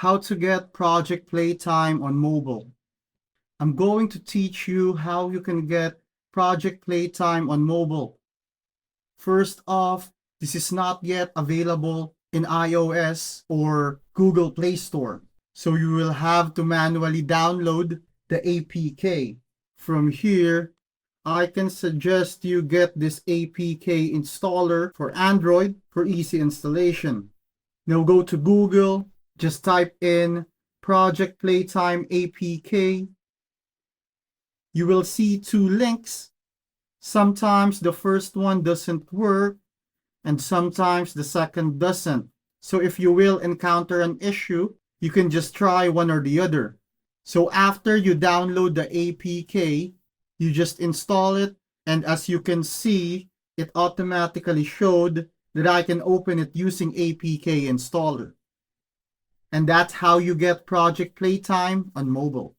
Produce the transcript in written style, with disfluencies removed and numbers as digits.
How to get Project Playtime on mobile. I'm going to teach you how you can get Project Playtime on mobile. First off, this is not yet available in iOS or Google Play Store, so you will have to manually download the APK. From here, I can suggest you get this APK installer for Android for easy installation. Now go to Google, just type in Project Playtime APK. You will see two links. Sometimes the first one doesn't work, and sometimes the second doesn't. So if you will encounter an issue, you can just try one or the other. So after you download the APK, you just install it, and as you can see, it automatically showed that I can open it using APK installer. And that's how you get Project Playtime on mobile.